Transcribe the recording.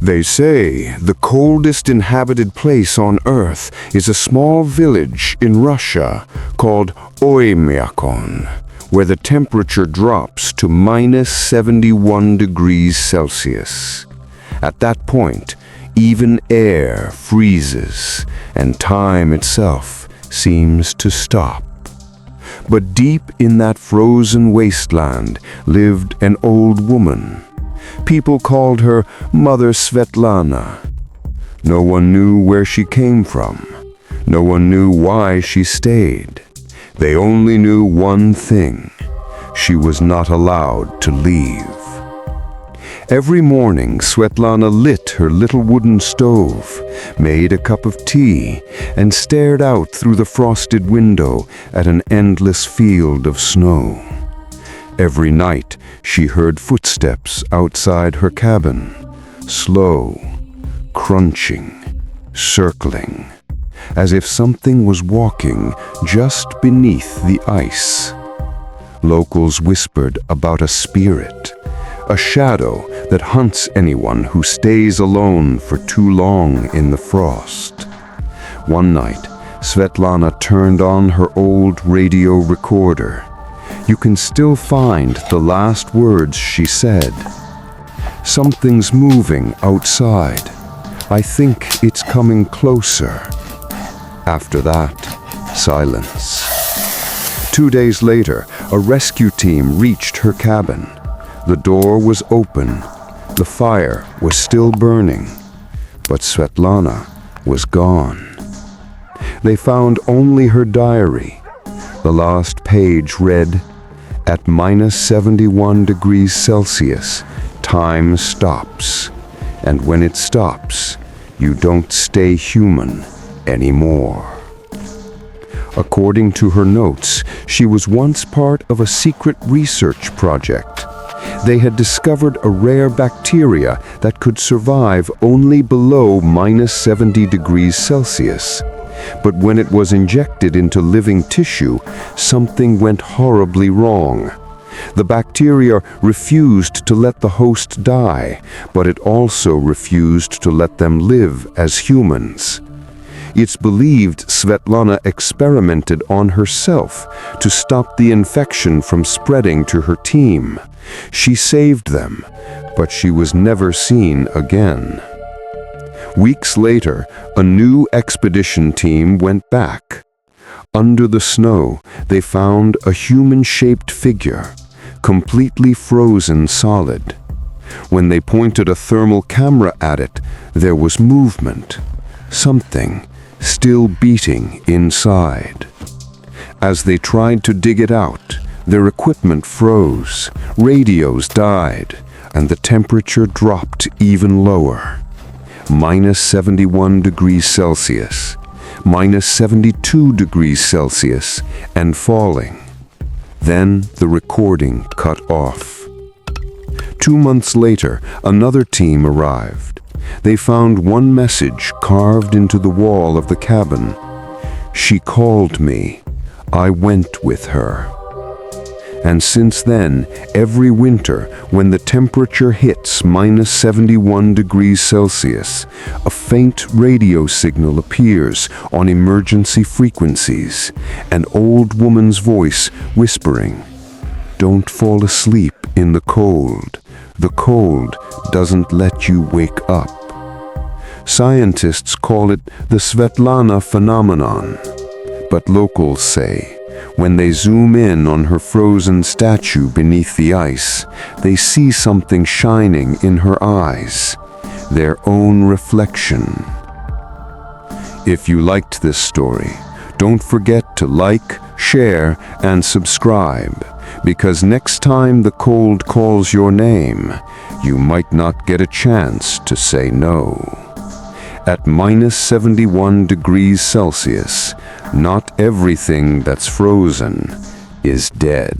They say the coldest inhabited place on Earth is a small village in Russia called Oymyakon, where the temperature drops to -71 degrees Celsius. At that point, even air freezes, and time itself seems to stop. But deep in that frozen wasteland lived an old woman. People called her Mother Svetlana. No one knew where she came from. No one knew why she stayed. They only knew one thing: she was not allowed to leave. Every morning, Svetlana lit her little wooden stove, made a cup of tea, and stared out through the frosted window at an endless field of snow. Every night, she heard footsteps outside her cabin, slow, crunching, circling, as if something was walking just beneath the ice. Locals whispered about a spirit, a shadow that hunts anyone who stays alone for too long in the frost. One night, Svetlana turned on her old radio recorder. You can still find the last words she said. "Something's moving outside. I think it's coming closer." After that, silence. 2 days later, a rescue team reached her cabin. The door was open. The fire was still burning. But Svetlana was gone. They found only her diary. The last page read, "At -71 degrees Celsius, time stops. And when it stops, you don't stay human anymore." According to her notes, she was once part of a secret research project. They had discovered a rare bacteria that could survive only below -70 degrees Celsius. But when it was injected into living tissue, something went horribly wrong. The bacteria refused to let the host die, but it also refused to let them live as humans. It's believed Svetlana experimented on herself to stop the infection from spreading to her team. She saved them, but she was never seen again. Weeks later, a new expedition team went back. Under the snow, they found a human-shaped figure, completely frozen solid. When they pointed a thermal camera at it, there was movement, something still beating inside. As they tried to dig it out, their equipment froze, radios died, and the temperature dropped even lower. -71 degrees Celsius, -72 degrees Celsius, and falling. Then the recording cut off. 2 months later, another team arrived. They found one message carved into the wall of the cabin. "She called me. I went with her." And since then, every winter, when the temperature hits -71 degrees Celsius, a faint radio signal appears on emergency frequencies, an old woman's voice whispering, "Don't fall asleep in the cold. The cold doesn't let you wake up." Scientists call it the Svetlana phenomenon. But locals say, when they zoom in on her frozen statue beneath the ice, they see something shining in her eyes, their own reflection. If you liked this story, don't forget to like, share, and subscribe, because next time the cold calls your name, you might not get a chance to say no. At -71 degrees Celsius, not everything that's frozen is dead.